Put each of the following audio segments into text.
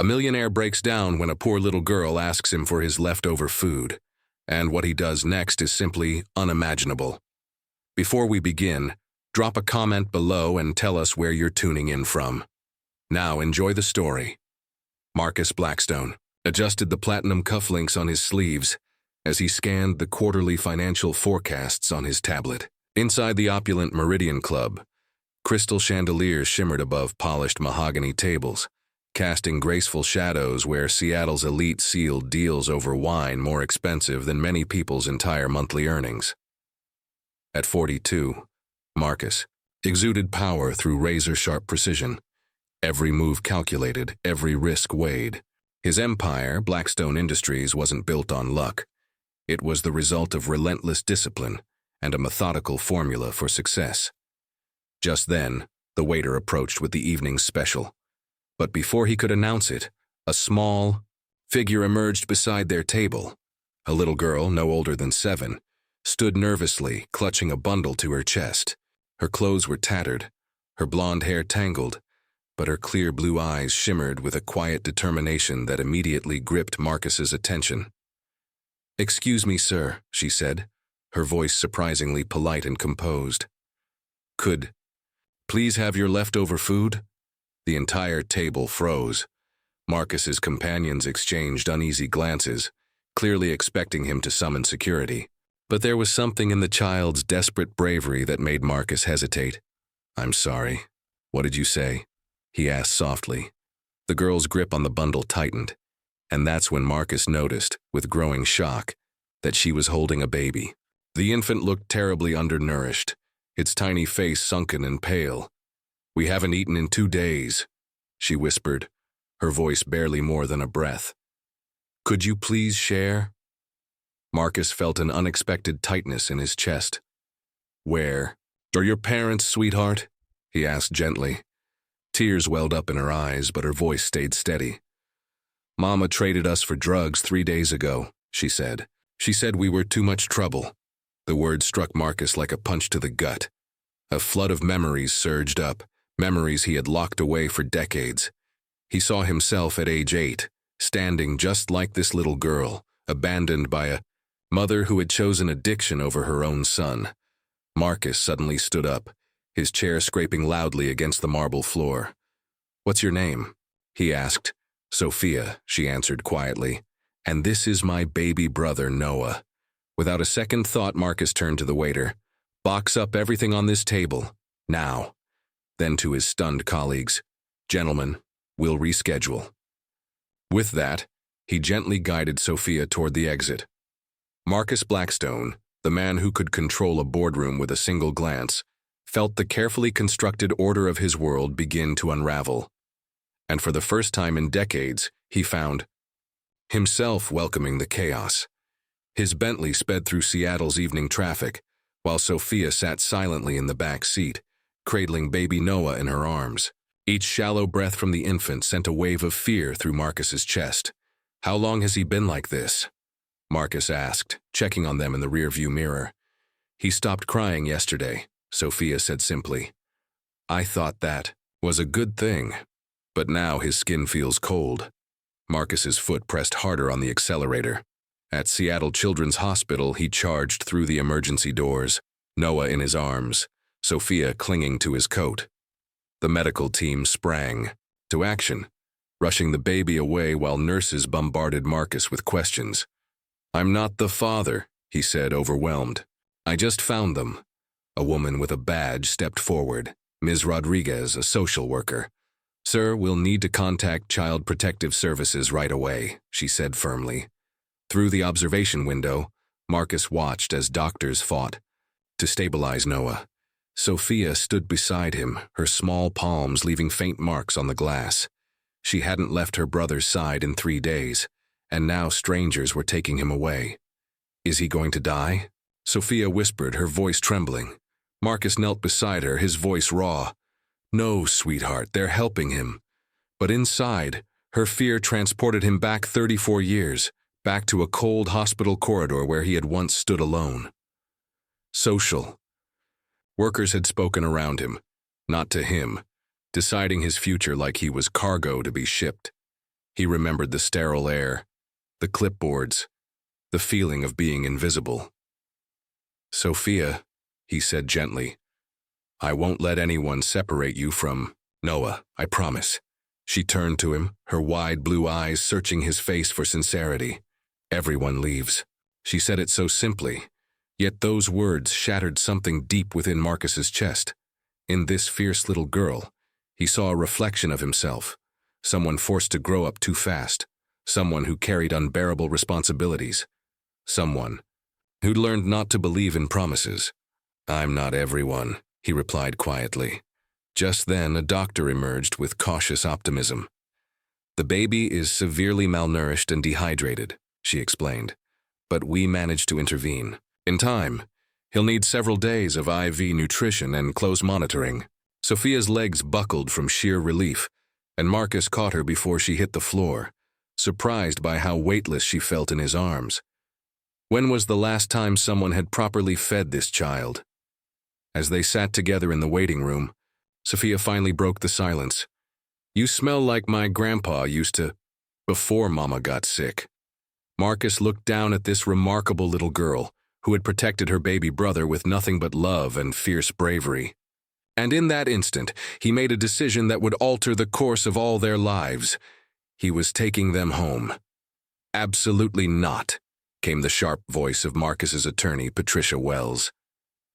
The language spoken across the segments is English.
A millionaire breaks down when a poor little girl asks him for his leftover food, and what he does next is simply unimaginable. Before we begin, drop a comment below and tell us where you're tuning in from. Now enjoy the story. Marcus Blackstone adjusted the platinum cufflinks on his sleeves as he scanned the quarterly financial forecasts on his tablet. Inside the opulent Meridian Club, crystal chandeliers shimmered above polished mahogany tables, casting graceful shadows where Seattle's elite sealed deals over wine more expensive than many people's entire monthly earnings. At 42, Marcus exuded power through razor-sharp precision. Every move calculated, every risk weighed. His empire, Blackstone Industries, wasn't built on luck. It was the result of relentless discipline and a methodical formula for success. Just then, the waiter approached with the evening's special. But before he could announce it, a small figure emerged beside their table. A little girl, no older than 7, stood nervously, clutching a bundle to her chest. Her clothes were tattered, her blonde hair tangled, but her clear blue eyes shimmered with a quiet determination that immediately gripped Marcus's attention. "Excuse me, sir," she said, her voice surprisingly polite and composed. "Could please have your leftover food?" The entire table froze. Marcus's companions exchanged uneasy glances, clearly expecting him to summon security. But there was something in the child's desperate bravery that made Marcus hesitate. "I'm sorry. What did you say?" he asked softly. The girl's grip on the bundle tightened, and that's when Marcus noticed, with growing shock, that she was holding a baby. The infant looked terribly undernourished, its tiny face sunken and pale. "We haven't eaten in 2 days," she whispered, her voice barely more than a breath. "Could you please share?" Marcus felt an unexpected tightness in his chest. "Where are your parents, sweetheart?" he asked gently. Tears welled up in her eyes, but her voice stayed steady. "Mama traded us for drugs 3 days ago," she said. "She said we were too much trouble." The word struck Marcus like a punch to the gut. A flood of memories surged up, memories he had locked away for decades. He saw himself at age 8, standing just like this little girl, abandoned by a mother who had chosen addiction over her own son. Marcus suddenly stood up, his chair scraping loudly against the marble floor. "What's your name?" he asked. "Sophia," she answered quietly. "And this is my baby brother, Noah." Without a second thought, Marcus turned to the waiter. "Box up everything on this table, now." Then to his stunned colleagues, "Gentlemen, we'll reschedule." With that, he gently guided Sophia toward the exit. Marcus Blackstone, the man who could control a boardroom with a single glance, felt the carefully constructed order of his world begin to unravel. And for the first time in decades, he found himself welcoming the chaos. His Bentley sped through Seattle's evening traffic, while Sophia sat silently in the back seat, cradling baby Noah in her arms. Each shallow breath from the infant sent a wave of fear through Marcus's chest. "How long has he been like this?" Marcus asked, checking on them in the rearview mirror. "He stopped crying yesterday," Sophia said simply. "I thought that was a good thing, but now his skin feels cold." Marcus's foot pressed harder on the accelerator. At Seattle Children's Hospital, he charged through the emergency doors, Noah in his arms, Sophia clinging to his coat. The medical team sprang to action, rushing the baby away while nurses bombarded Marcus with questions. "I'm not the father," he said, overwhelmed. "I just found them." A woman with a badge stepped forward, Ms. Rodriguez, a social worker. "Sir, we'll need to contact Child Protective Services right away," she said firmly. Through the observation window, Marcus watched as doctors fought to stabilize Noah. Sophia stood beside him, her small palms leaving faint marks on the glass. She hadn't left her brother's side in 3 days, and now strangers were taking him away. "Is he going to die?" Sophia whispered, her voice trembling. Marcus knelt beside her, his voice raw. "No, sweetheart, they're helping him." But inside, her fear transported him back 34 years, back to a cold hospital corridor where he had once stood alone. Social. Workers had spoken around him, not to him, deciding his future like he was cargo to be shipped. He remembered the sterile air, the clipboards, the feeling of being invisible. "Sophia," he said gently, "I won't let anyone separate you from Noah, I promise." She turned to him, her wide blue eyes searching his face for sincerity. "Everyone leaves." She said it so simply, yet those words shattered something deep within Marcus's chest. In this fierce little girl, he saw a reflection of himself, someone forced to grow up too fast, someone who carried unbearable responsibilities, someone who'd learned not to believe in promises. "I'm not everyone," he replied quietly. Just then, a doctor emerged with cautious optimism. "The baby is severely malnourished and dehydrated," she explained, "but we managed to intervene. In time, he'll need several days of IV nutrition and close monitoring." Sophia's legs buckled from sheer relief, and Marcus caught her before she hit the floor, surprised by how weightless she felt in his arms. When was the last time someone had properly fed this child? As they sat together in the waiting room, Sophia finally broke the silence. "You smell like my grandpa used to, before Mama got sick." Marcus looked down at this remarkable little girl, who had protected her baby brother with nothing but love and fierce bravery. And in that instant, he made a decision that would alter the course of all their lives. He was taking them home. "Absolutely not," came the sharp voice of Marcus's attorney, Patricia Wells.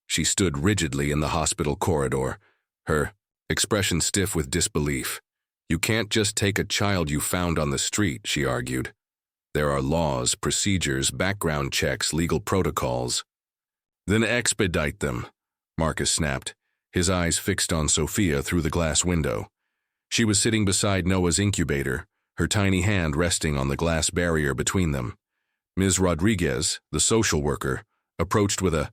She stood rigidly in the hospital corridor, her expression stiff with disbelief. "You can't just take a child you found on the street," she argued. "There are laws, procedures, background checks, legal protocols." "Then expedite them," Marcus snapped, his eyes fixed on Sophia through the glass window. She was sitting beside Noah's incubator, her tiny hand resting on the glass barrier between them. Ms. Rodriguez, the social worker, approached with a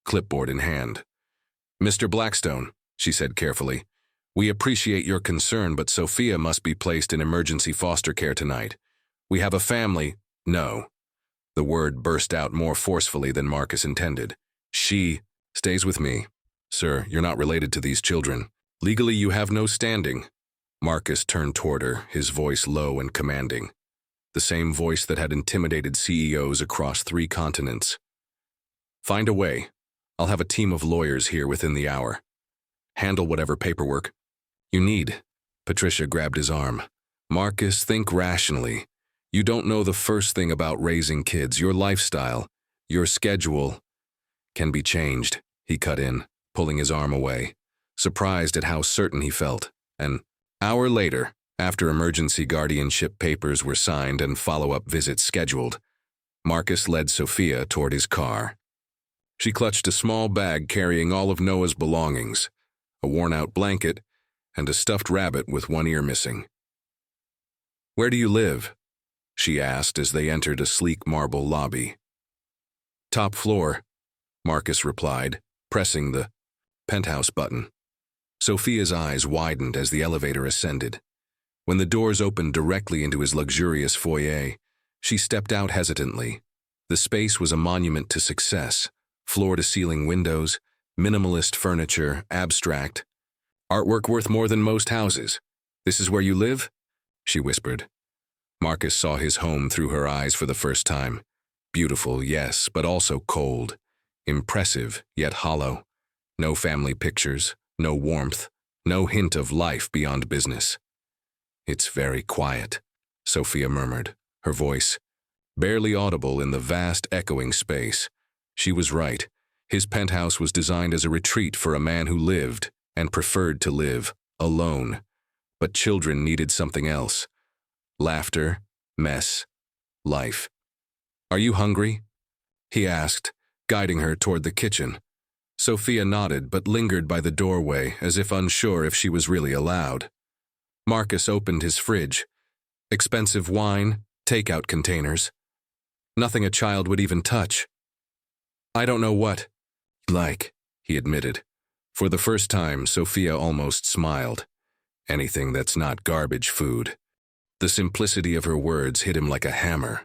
clipboard in hand. "Mr. Blackstone," she said carefully, "we appreciate your concern, but Sophia must be placed in emergency foster care tonight. We have a family—" "No." The word burst out more forcefully than Marcus intended. "She stays with me." "Sir, you're not related to these children. Legally, you have no standing." Marcus turned toward her, his voice low and commanding. The same voice that had intimidated CEOs across 3 continents. "Find a way. I'll have a team of lawyers here within the hour. Handle whatever paperwork you need." Patricia grabbed his arm. "Marcus, think rationally. You don't know the first thing about raising kids. Your lifestyle, your schedule can be changed," he cut in, pulling his arm away, surprised at how certain he felt. An hour later, after emergency guardianship papers were signed and follow-up visits scheduled, Marcus led Sophia toward his car. She clutched a small bag carrying all of Noah's belongings, a worn-out blanket, and a stuffed rabbit with one ear missing. "Where do you live?" she asked as they entered a sleek marble lobby. "Top floor," Marcus replied, pressing the penthouse button. Sophia's eyes widened as the elevator ascended. When the doors opened directly into his luxurious foyer, she stepped out hesitantly. The space was a monument to success, floor-to-ceiling windows, minimalist furniture, abstract. "Artwork worth more than most houses. This is where you live?" she whispered. Marcus saw his home through her eyes for the first time. Beautiful, yes, but also cold. Impressive, yet hollow. No family pictures, no warmth, no hint of life beyond business. "It's very quiet," Sophia murmured, her voice barely audible in the vast echoing space. She was right. His penthouse was designed as a retreat for a man who lived, and preferred to live, alone. But children needed something else. Laughter, mess, life. "Are you hungry?" he asked, guiding her toward the kitchen. Sophia nodded but lingered by the doorway as if unsure if she was really allowed. Marcus opened his fridge. Expensive wine, takeout containers. Nothing a child would even touch. "I don't know what you like," he admitted. For the first time, Sophia almost smiled. "Anything that's not garbage food." The simplicity of her words hit him like a hammer.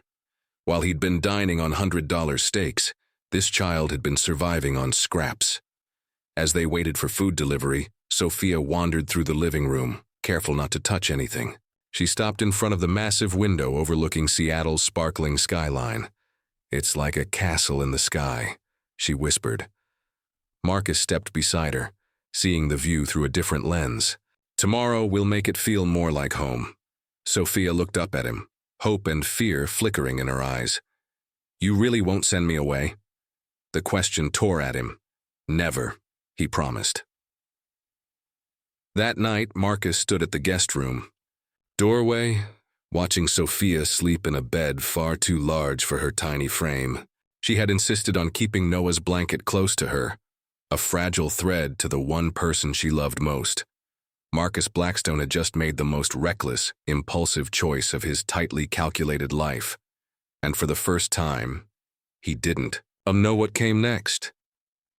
While he'd been dining on $100 steaks, this child had been surviving on scraps. As they waited for food delivery, Sophia wandered through the living room, careful not to touch anything. She stopped in front of the massive window overlooking Seattle's sparkling skyline. "It's like a castle in the sky," she whispered. Marcus stepped beside her, seeing the view through a different lens. "Tomorrow we'll make it feel more like home." Sophia looked up at him, hope and fear flickering in her eyes. "You really won't send me away?" The question tore at him. "Never," he promised. That night, Marcus stood at the guest room doorway, watching Sophia sleep in a bed far too large for her tiny frame. She had insisted on keeping Noah's blanket close to her, a fragile thread to the one person she loved most. Marcus Blackstone had just made the most reckless, impulsive choice of his tightly calculated life. And for the first time, he didn't know what came next.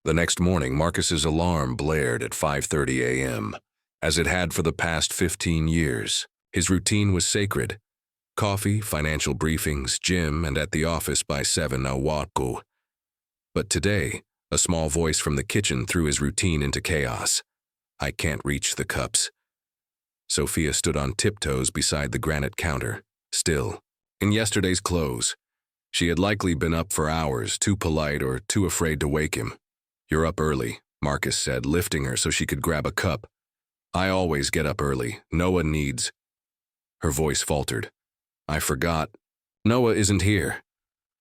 The next morning, Marcus's alarm blared at 5:30 a.m., as it had for the past 15 years. His routine was sacred. Coffee, financial briefings, gym, and at the office by 7 a.m. But today, a small voice from the kitchen threw his routine into chaos. "I can't reach the cups." Sophia stood on tiptoes beside the granite counter, still. In yesterday's clothes, she had likely been up for hours, too polite or too afraid to wake him. "You're up early," Marcus said, lifting her so she could grab a cup. "I always get up early. Noah needs—" Her voice faltered. "I forgot. Noah isn't here."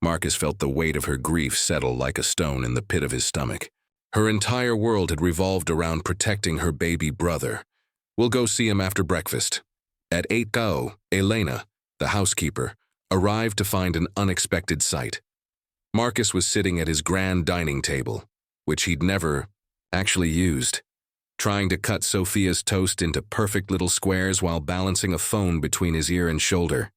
Marcus felt the weight of her grief settle like a stone in the pit of his stomach. Her entire world had revolved around protecting her baby brother. "We'll go see him after breakfast." At 8:00, Elena, the housekeeper, arrived to find an unexpected sight. Marcus was sitting at his grand dining table, which he'd never actually used, trying to cut Sophia's toast into perfect little squares while balancing a phone between his ear and shoulder.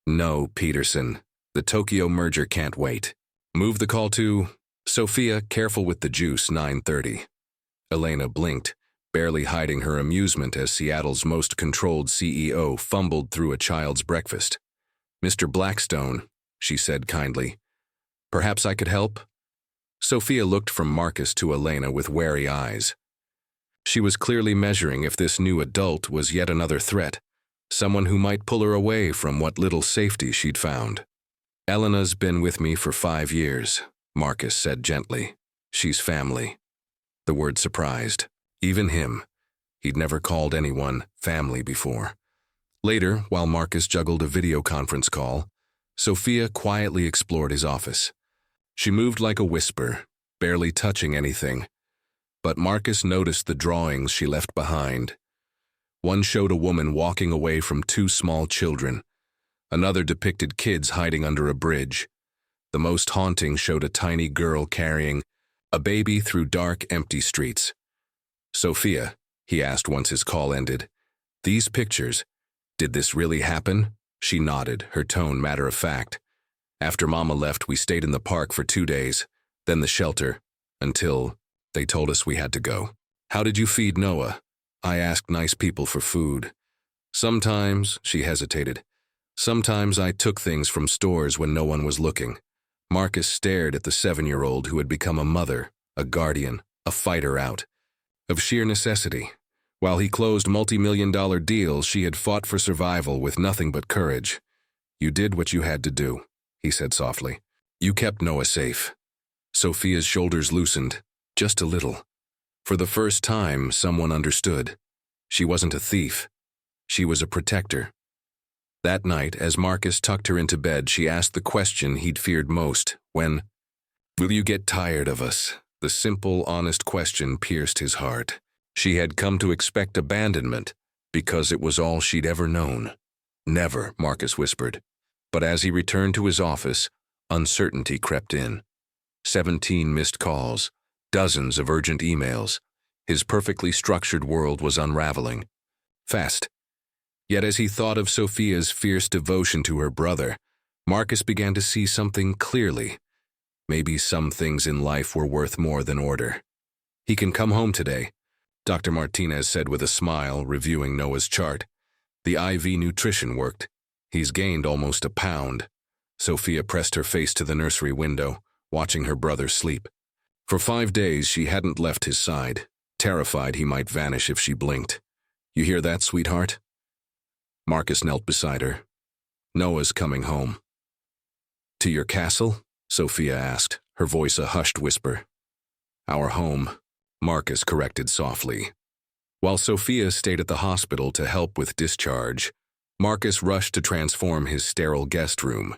"No, Peterson. The Tokyo merger can't wait. Move the call to Sophia, careful with the juice, 9:30. Elena blinked, barely hiding her amusement as Seattle's most controlled CEO fumbled through a child's breakfast. "Mr. Blackstone," she said kindly. "Perhaps I could help?" Sophia looked from Marcus to Elena with wary eyes. She was clearly measuring if this new adult was yet another threat, someone who might pull her away from what little safety she'd found. "Elena's been with me for 5 years, Marcus said gently. "She's family." The word surprised, even him. He'd never called anyone family before. Later, while Marcus juggled a video conference call, Sophia quietly explored his office. She moved like a whisper, barely touching anything. But Marcus noticed the drawings she left behind. One showed a woman walking away from 2 small children. Another depicted kids hiding under a bridge. The most haunting showed a tiny girl carrying a baby through dark, empty streets. "Sophia," he asked once his call ended, "these pictures, did this really happen?" She nodded, her tone matter-of-fact. "After Mama left, we stayed in the park for 2 days, then the shelter, until they told us we had to go." "How did you feed Noah?" "I asked nice people for food. Sometimes," she hesitated, "sometimes I took things from stores when no one was looking." Marcus stared at the 7-year-old who had become a mother, a guardian, a fighter out of sheer necessity. While he closed multi-million-dollar deals, she had fought for survival with nothing but courage. "You did what you had to do," he said softly. "You kept Noah safe." Sophia's shoulders loosened, just a little. For the first time, someone understood. She wasn't a thief. She was a protector. That night, as Marcus tucked her into bed, she asked the question he'd feared most. "When will you get tired of us?" The simple, honest question pierced his heart. She had come to expect abandonment because it was all she'd ever known. "Never," Marcus whispered. But as he returned to his office, uncertainty crept in. 17 missed calls, dozens of urgent emails. His perfectly structured world was unraveling. Fast. Yet as he thought of Sophia's fierce devotion to her brother, Marcus began to see something clearly. Maybe some things in life were worth more than order. "He can come home today," Dr. Martinez said with a smile, reviewing Noah's chart. "The IV nutrition worked. He's gained almost a pound." Sophia pressed her face to the nursery window, watching her brother sleep. For 5 days, she hadn't left his side, terrified he might vanish if she blinked. "You hear that, sweetheart?" Marcus knelt beside her. Noah's coming home. To your castle? Sophia asked, her voice a hushed whisper. Our home, Marcus corrected softly. While Sophia stayed at the hospital to help with discharge, Marcus rushed to transform his sterile guest room.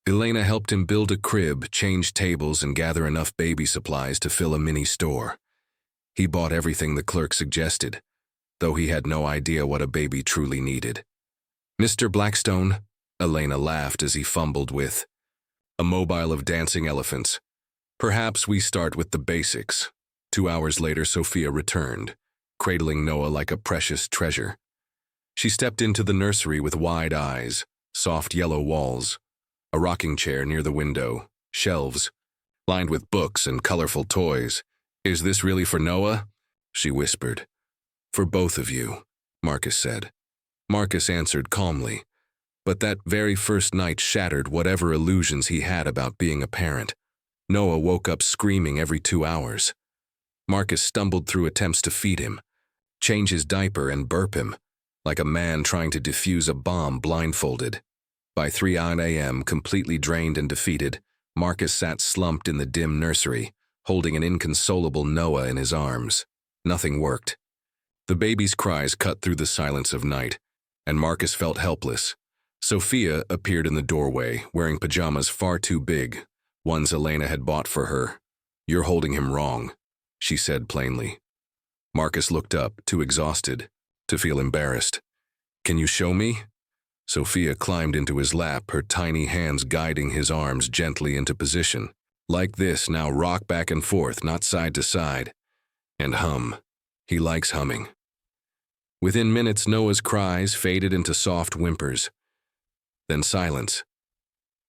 Elena helped him build a crib, change tables, and gather enough baby supplies to fill a mini store. He bought everything the clerk suggested, though he had no idea what a baby truly needed. Mr. Blackstone, Elena laughed as he fumbled with a mobile of dancing elephants. Perhaps we start with the basics. 2 hours later, Sophia returned, cradling Noah like a precious treasure. She stepped into the nursery with wide eyes, soft yellow walls, a rocking chair near the window, shelves, lined with books and colorful toys. Is this really for Noah? She whispered. For both of you, Marcus said. Marcus answered calmly, but that very first night shattered whatever illusions he had about being a parent. Noah woke up screaming every 2 hours. Marcus stumbled through attempts to feed him, change his diaper and burp him, like a man trying to defuse a bomb blindfolded. By 3 a.m., completely drained and defeated, Marcus sat slumped in the dim nursery, holding an inconsolable Noah in his arms. Nothing worked. The baby's cries cut through the silence of night, and Marcus felt helpless. Sophia appeared in the doorway, wearing pajamas far too big, ones Elena had bought for her. You're holding him wrong, she said plainly. Marcus looked up, too exhausted to feel embarrassed. Can you show me? Sophia climbed into his lap, her tiny hands guiding his arms gently into position. Like this, now rock back and forth, not side to side. And hum. He likes humming. Within minutes, Noah's cries faded into soft whimpers. Then silence.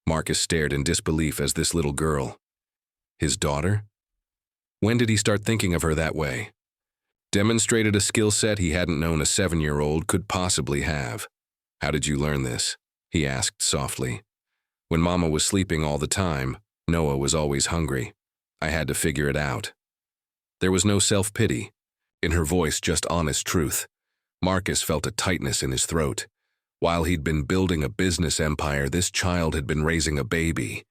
Marcus stared in disbelief as this little girl. His daughter? When did he start thinking of her that way? Demonstrated a skill set he hadn't known a 7-year-old could possibly have. How did you learn this? He asked softly. When Mama was sleeping all the time, Noah was always hungry. I had to figure it out. There was no self-pity. In her voice, just honest truth. Marcus felt a tightness in his throat. While he'd been building a business empire, this child had been raising a baby.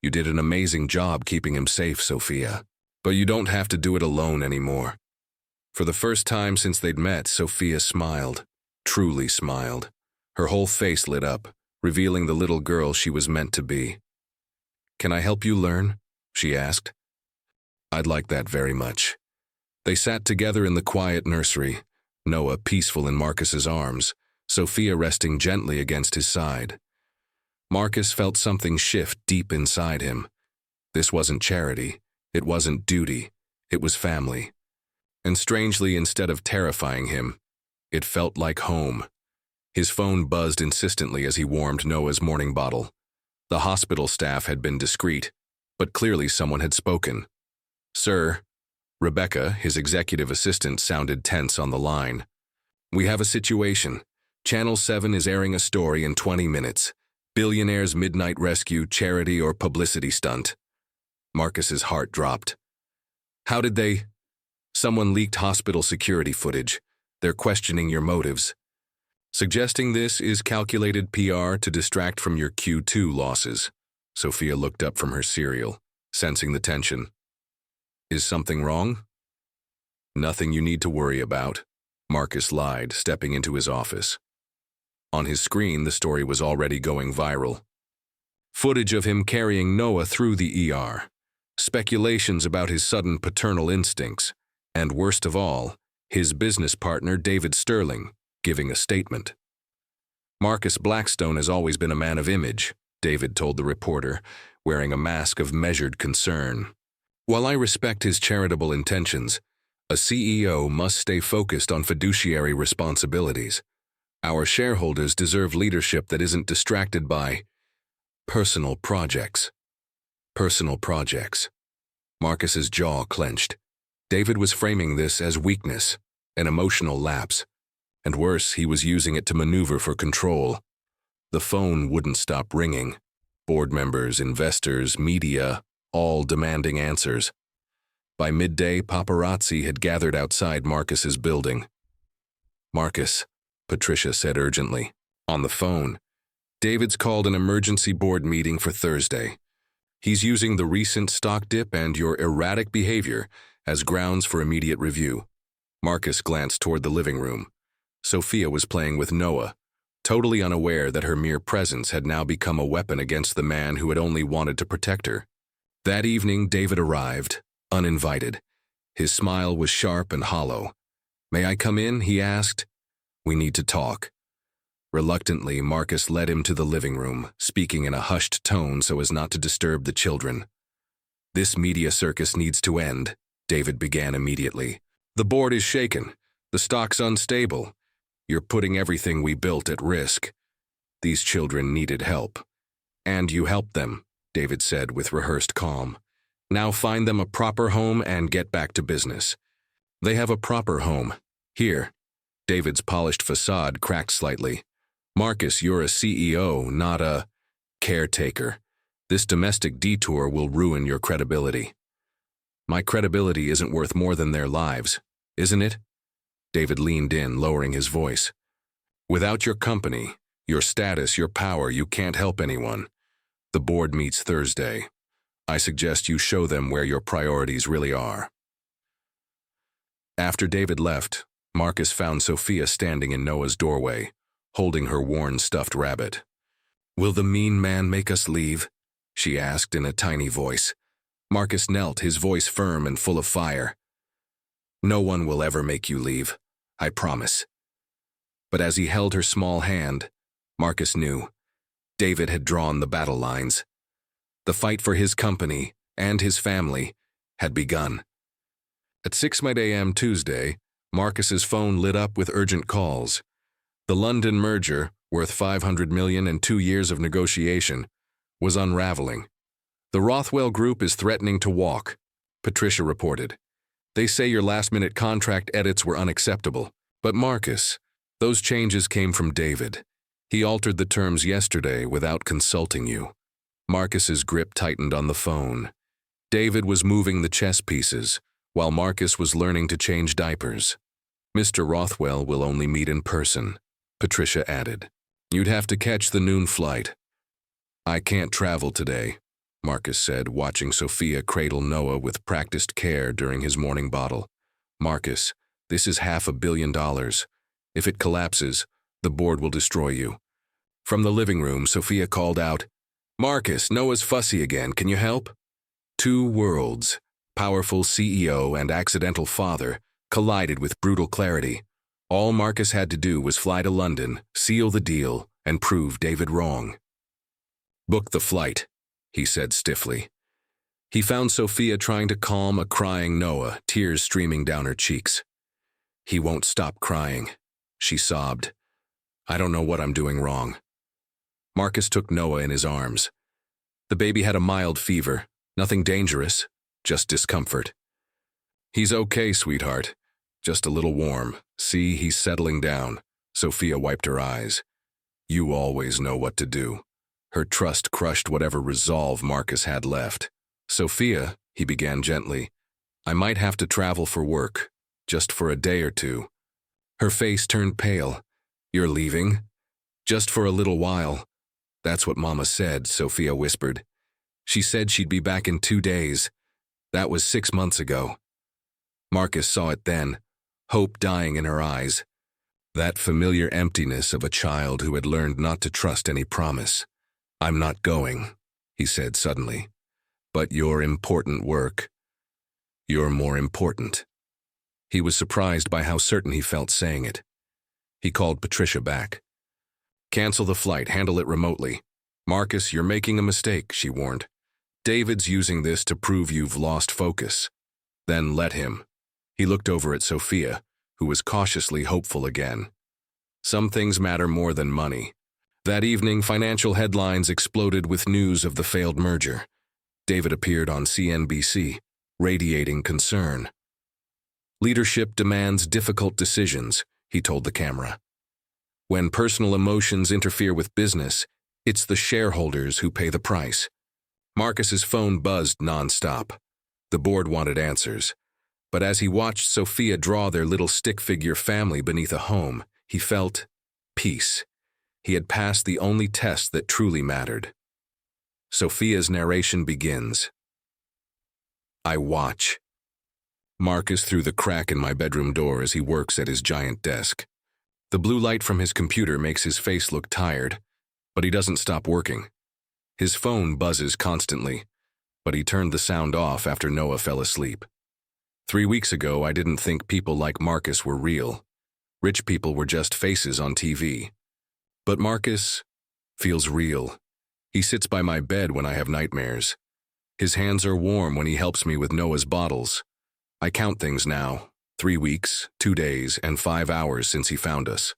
You did an amazing job keeping him safe, Sophia. But you don't have to do it alone anymore. For the first time since they'd met, Sophia smiled. Truly smiled. Her whole face lit up, revealing the little girl she was meant to be. Can I help you learn? She asked. I'd like that very much. They sat together in the quiet nursery, Noah peaceful in Marcus's arms, Sophia resting gently against his side. Marcus felt something shift deep inside him. This wasn't charity. It wasn't duty. It was family. And strangely, instead of terrifying him, it felt like home. His phone buzzed insistently as he warmed Noah's morning bottle. The hospital staff had been discreet, but clearly someone had spoken. Sir, Rebecca, his executive assistant, sounded tense on the line. We have a situation. Channel 7 is airing a story in 20 minutes. Billionaire's midnight rescue, charity, or publicity stunt. Marcus's heart dropped. How did they? Someone leaked hospital security footage. They're questioning your motives. Suggesting this is calculated PR to distract from your Q2 losses. Sophia looked up from her cereal, sensing the tension. Is something wrong? Nothing you need to worry about, Marcus lied, stepping into his office. On his screen, the story was already going viral. Footage of him carrying Noah through the ER. Speculations about his sudden paternal instincts. And worst of all, his business partner, David Sterling, giving a statement. Marcus Blackstone has always been a man of image, David told the reporter, wearing a mask of measured concern. While I respect his charitable intentions, a CEO must stay focused on fiduciary responsibilities. Our shareholders deserve leadership that isn't distracted by personal projects. Personal projects. Marcus's jaw clenched. David was framing this as weakness, an emotional lapse. And worse, he was using it to maneuver for control. The phone wouldn't stop ringing. Board members, investors, media, all demanding answers. By midday, paparazzi had gathered outside Marcus's building. Marcus, Patricia said urgently, On the phone, David's called an emergency board meeting for Thursday. He's using the recent stock dip and your erratic behavior as grounds for immediate review. Marcus glanced toward the living room. Sophia was playing with Noah, totally unaware that her mere presence had now become a weapon against the man who had only wanted to protect her. That evening, David arrived, uninvited. His smile was sharp and hollow. "May I come in?" he asked. "We need to talk." Reluctantly, Marcus led him to the living room, speaking in a hushed tone so as not to disturb the children. "This media circus needs to end," David began immediately. "The board is shaken. The stock's unstable. You're putting everything we built at risk. These children needed help. And you helped them," David said with rehearsed calm. "Now find them a proper home and get back to business." "They have a proper home. Here." David's polished facade cracked slightly. "Marcus, you're a CEO, not a caretaker. This domestic detour will ruin your credibility." "My credibility isn't worth more than their lives, isn't it?" David leaned in, lowering his voice. "Without your company, your status, your power, you can't help anyone. The board meets Thursday. I suggest you show them where your priorities really are." After David left, Marcus found Sophia standing in Noah's doorway, holding her worn stuffed rabbit. "Will the mean man make us leave?" she asked in a tiny voice. Marcus knelt, his voice firm and full of fire. "No one will ever make you leave, I promise." But as he held her small hand, Marcus knew. David had drawn the battle lines. The fight for his company and his family had begun. At 6 a.m. Tuesday, Marcus's phone lit up with urgent calls. The London merger, worth $500 million and 2 years of negotiation, was unraveling. "The Rothwell Group is threatening to walk," Patricia reported. "They say your last-minute contract edits were unacceptable. But Marcus, those changes came from David. He altered the terms yesterday without consulting you." Marcus's grip tightened on the phone. David was moving the chess pieces, while Marcus was learning to change diapers. "Mr. Rothwell will only meet in person," Patricia added. "You'd have to catch the noon flight." "I can't travel today," Marcus said, watching Sophia cradle Noah with practiced care during his morning bottle. "Marcus, this is $500 million. If it collapses, the board will destroy you." From the living room, Sophia called out, "Marcus, Noah's fussy again. Can you help?" Two worlds, powerful CEO and accidental father, collided with brutal clarity. All Marcus had to do was fly to London, seal the deal, and prove David wrong. "Book the flight," he said stiffly. He found Sophia trying to calm a crying Noah, tears streaming down her cheeks. "He won't stop crying," she sobbed. "I don't know what I'm doing wrong." Marcus took Noah in his arms. The baby had a mild fever, nothing dangerous, just discomfort. "He's okay, sweetheart. Just a little warm. See, he's settling down." Sophia wiped her eyes. "You always know what to do." Her trust crushed whatever resolve Marcus had left. "Sophia," he began gently, "I might have to travel for work, just for a day or two." Her face turned pale. "You're leaving?" "Just for a little while." "That's what Mama said," Sophia whispered. "She said she'd be back in 2 days. That was 6 months ago." Marcus saw it then, hope dying in her eyes. That familiar emptiness of a child who had learned not to trust any promise. "I'm not going," he said suddenly. "But your important work. You're more important." He was surprised by how certain he felt saying it. He called Patricia back. "Cancel the flight, handle it remotely." "Marcus, you're making a mistake," she warned. "David's using this to prove you've lost focus. Then let him." He looked over at Sophia, who was cautiously hopeful again. Some things matter more than money. That evening, financial headlines exploded with news of the failed merger. David appeared on CNBC, radiating concern. "Leadership demands difficult decisions," he told the camera. "When personal emotions interfere with business, it's the shareholders who pay the price." Marcus's phone buzzed nonstop. The board wanted answers. But as he watched Sophia draw their little stick-figure family beneath a home, he felt peace. He had passed the only test that truly mattered. Sophia's narration begins. I watch. Marcus through the crack in my bedroom door as he works at his giant desk. The blue light from his computer makes his face look tired, but he doesn't stop working. His phone buzzes constantly, but he turned the sound off after Noah fell asleep. 3 weeks ago, I didn't think people like Marcus were real. Rich people were just faces on TV. But Marcus feels real. He sits by my bed when I have nightmares. His hands are warm when he helps me with Noah's bottles. I count things now, 3 weeks, 2 days, and 5 hours since he found us.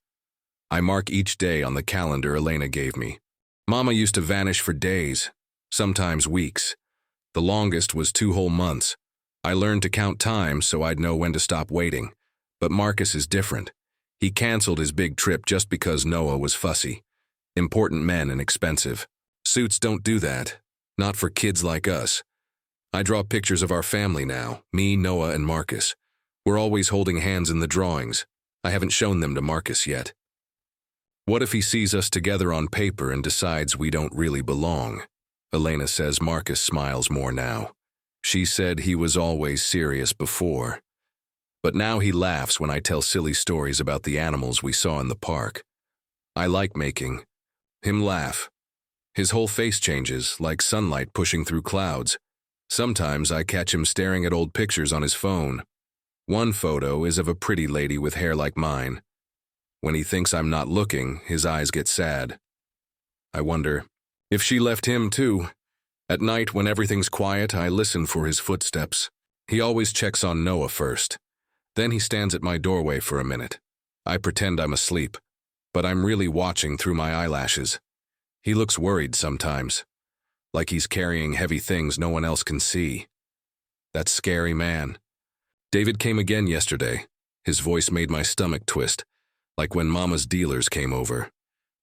I mark each day on the calendar Elena gave me. Mama used to vanish for days, sometimes weeks. The longest was 2 whole months. I learned to count time so I'd know when to stop waiting. But Marcus is different. He canceled his big trip just because Noah was fussy. Important men and expensive. Suits don't do that. Not for kids like us. I draw pictures of our family now, me, Noah, and Marcus. We're always holding hands in the drawings. I haven't shown them to Marcus yet. What if he sees us together on paper and decides we don't really belong? Elena says Marcus smiles more now. She said he was always serious before. But now he laughs when I tell silly stories about the animals we saw in the park. I like making him laugh. His whole face changes, like sunlight pushing through clouds. Sometimes I catch him staring at old pictures on his phone. One photo is of a pretty lady with hair like mine. When he thinks I'm not looking, his eyes get sad. I wonder if she left him too. At night, when everything's quiet, I listen for his footsteps. He always checks on Noah first. Then he stands at my doorway for a minute. I pretend I'm asleep, but I'm really watching through my eyelashes. He looks worried sometimes, like he's carrying heavy things no one else can see. That scary man. David came again yesterday. His voice made my stomach twist, like when Mama's dealers came over.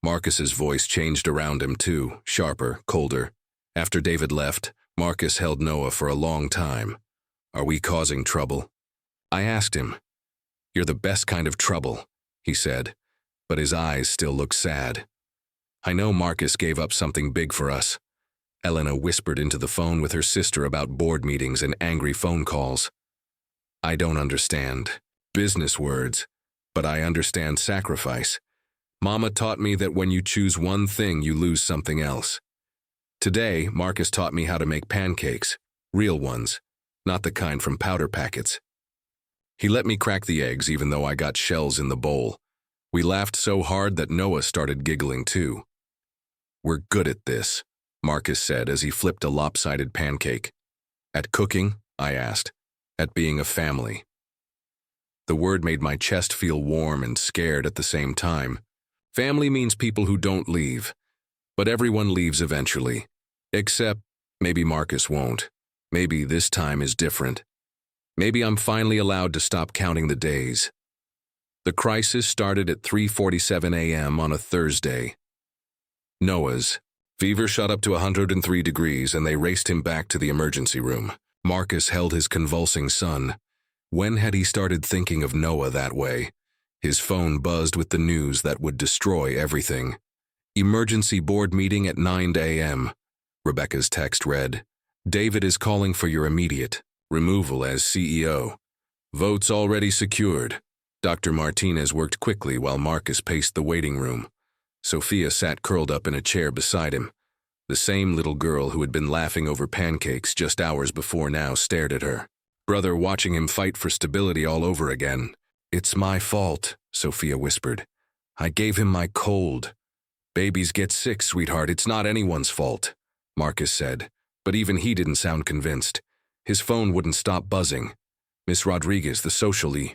Marcus's voice changed around him too, sharper, colder. After David left, Marcus held Noah for a long time. Are we causing trouble? I asked him. You're the best kind of trouble, he said, but his eyes still look sad. I know Marcus gave up something big for us. Elena whispered into the phone with her sister about board meetings and angry phone calls. I don't understand business words, but I understand sacrifice. Mama taught me that when you choose one thing, you lose something else. Today, Marcus taught me how to make pancakes, real ones, not the kind from powder packets. He let me crack the eggs even though I got shells in the bowl. We laughed so hard that Noah started giggling too. We're good at this, Marcus said as he flipped a lopsided pancake. At cooking? I asked. At being a family. The word made my chest feel warm and scared at the same time. Family means people who don't leave. But everyone leaves eventually. Except, maybe Marcus won't. Maybe this time is different. Maybe I'm finally allowed to stop counting the days. The crisis started at 3:47 a.m. on a Thursday. Noah's fever shot up to 103 degrees and they raced him back to the emergency room. Marcus held his convulsing son. When had he started thinking of Noah that way? His phone buzzed with the news that would destroy everything. Emergency board meeting at 9 a.m. Rebecca's text read, David is calling for your immediate removal as CEO. Votes already secured. Dr. Martinez worked quickly while Marcus paced the waiting room. Sophia sat curled up in a chair beside him. The same little girl who had been laughing over pancakes just hours before now stared at her. Brother watching him fight for stability all over again. It's my fault, Sophia whispered. I gave him my cold. Babies get sick, sweetheart. It's not anyone's fault, Marcus said, but even he didn't sound convinced. His phone wouldn't stop buzzing. Miss Rodriguez, the socially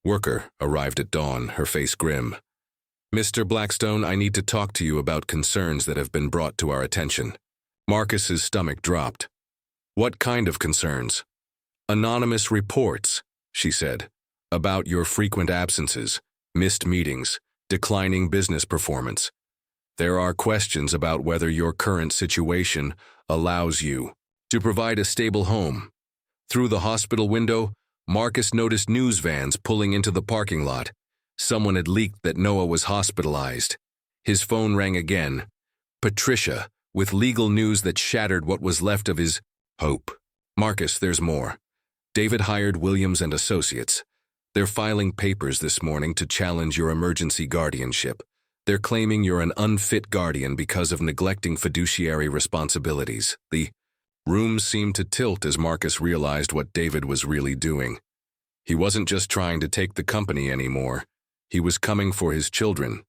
worker, arrived at dawn, her face grim. Mr. Blackstone, I need to talk to you about concerns that have been brought to our attention. Marcus's stomach dropped. What kind of concerns? Anonymous reports, she said, about your frequent absences, missed meetings, declining business performance. There are questions about whether your current situation allows you to provide a stable home. Through the hospital window, Marcus noticed news vans pulling into the parking lot. Someone had leaked that Noah was hospitalized. His phone rang again. Patricia, with legal news that shattered what was left of his hope. Marcus, there's more. David hired Williams and Associates. They're filing papers this morning to challenge your emergency guardianship. They're claiming you're an unfit guardian because of neglecting fiduciary responsibilities. The room seemed to tilt as Marcus realized what David was really doing. He wasn't just trying to take the company anymore. He was coming for his children.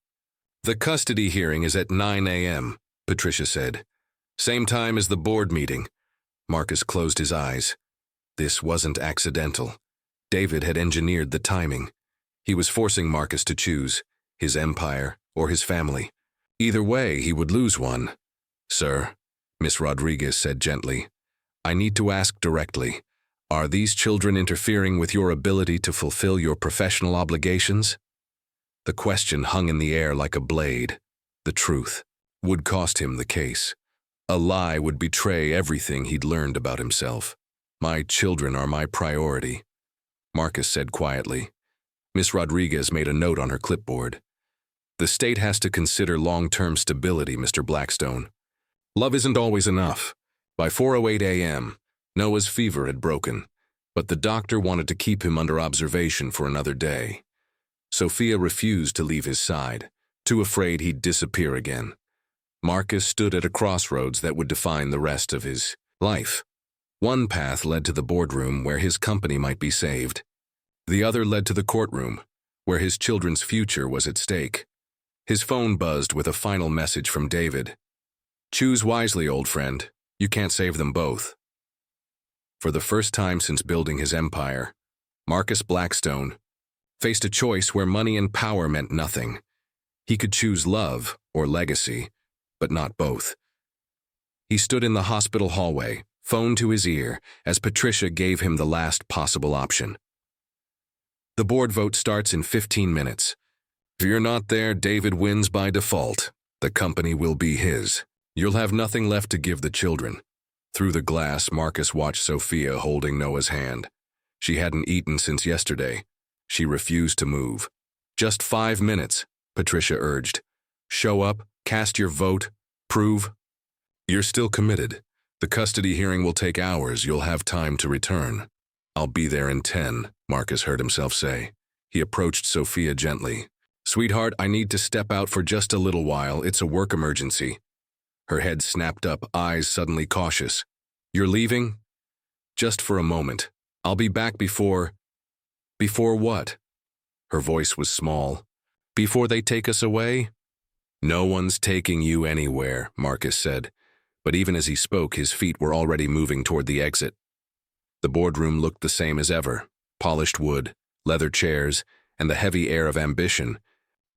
The custody hearing is at 9 a.m., Patricia said. Same time as the board meeting. Marcus closed his eyes. This wasn't accidental. David had engineered the timing. He was forcing Marcus to choose, his empire or his family. Either way, he would lose one. Sir, Miss Rodriguez said gently, I need to ask directly, are these children interfering with your ability to fulfill your professional obligations? The question hung in the air like a blade. The truth would cost him the case. A lie would betray everything he'd learned about himself. My children are my priority, Marcus said quietly. Miss Rodriguez made a note on her clipboard. The state has to consider long-term stability, Mr. Blackstone. Love isn't always enough. By 4:08 a.m., Noah's fever had broken, but the doctor wanted to keep him under observation for another day. Sophia refused to leave his side, too afraid he'd disappear again. Marcus stood at a crossroads that would define the rest of his life. One path led to the boardroom where his company might be saved. The other led to the courtroom, where his children's future was at stake. His phone buzzed with a final message from David. Choose wisely, old friend. You can't save them both. For the first time since building his empire, Marcus Blackstone faced a choice where money and power meant nothing. He could choose love or legacy, but not both. He stood in the hospital hallway, phone to his ear, as Patricia gave him the last possible option. The board vote starts in 15 minutes. If you're not there, David wins by default. The company will be his. You'll have nothing left to give the children. Through the glass, Marcus watched Sophia holding Noah's hand. She hadn't eaten since yesterday. She refused to move. Just 5 minutes, Patricia urged. Show up, cast your vote, prove. You're still committed. The custody hearing will take hours. You'll have time to return. I'll be there in 10, Marcus heard himself say. He approached Sophia gently. Sweetheart, I need to step out for just a little while. It's a work emergency. Her head snapped up, eyes suddenly cautious. You're leaving? Just for a moment. I'll be back before... Before what? Her voice was small. Before they take us away? No one's taking you anywhere, Marcus said. But even as he spoke, his feet were already moving toward the exit. The boardroom looked the same as ever. Polished wood, leather chairs, and the heavy air of ambition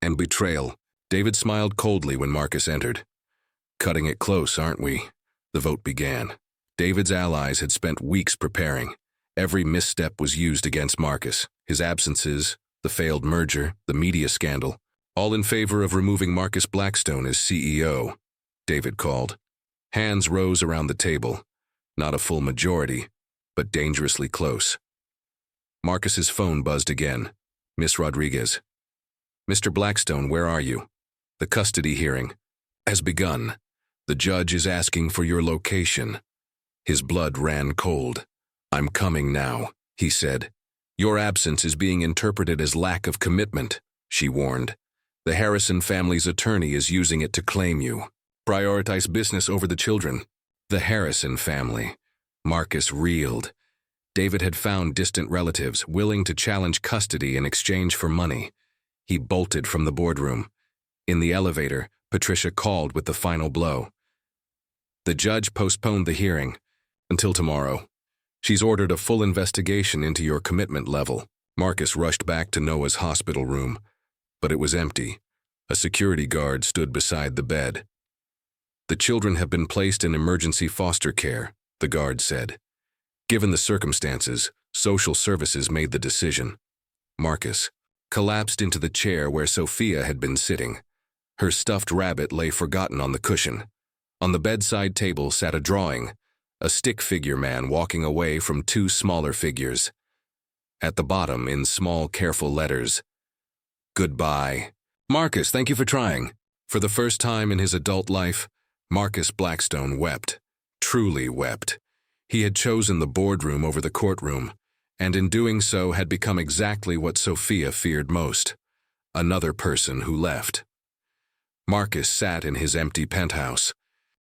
and betrayal. David smiled coldly when Marcus entered. Cutting it close, aren't we? The vote began. David's allies had spent weeks preparing. Every misstep was used against Marcus. His absences, the failed merger, the media scandal, all in favor of removing Marcus Blackstone as CEO. David called. Hands rose around the table. Not a full majority, but dangerously close. Marcus's phone buzzed again. Miss Rodriguez. Mr. Blackstone, where are you? The custody hearing has begun. The judge is asking for your location. His blood ran cold. I'm coming now, he said. Your absence is being interpreted as lack of commitment, she warned. The Harrison family's attorney is using it to claim you. Prioritize business over the children. The Harrison family. Marcus reeled. David had found distant relatives willing to challenge custody in exchange for money. He bolted from the boardroom. In the elevator, Patricia called with the final blow. The judge postponed the hearing until tomorrow. She's ordered a full investigation into your commitment level. Marcus rushed back to Noah's hospital room, but it was empty. A security guard stood beside the bed. The children have been placed in emergency foster care, the guard said. Given the circumstances, social services made the decision. Marcus collapsed into the chair where Sophia had been sitting. Her stuffed rabbit lay forgotten on the cushion. On the bedside table sat a drawing, a stick figure man walking away from two smaller figures. At the bottom, in small, careful letters, Goodbye. Marcus, thank you for trying. For the first time in his adult life, Marcus Blackstone wept, truly wept. He had chosen the boardroom over the courtroom, and in doing so had become exactly what Sophia feared most, another person who left. Marcus sat in his empty penthouse.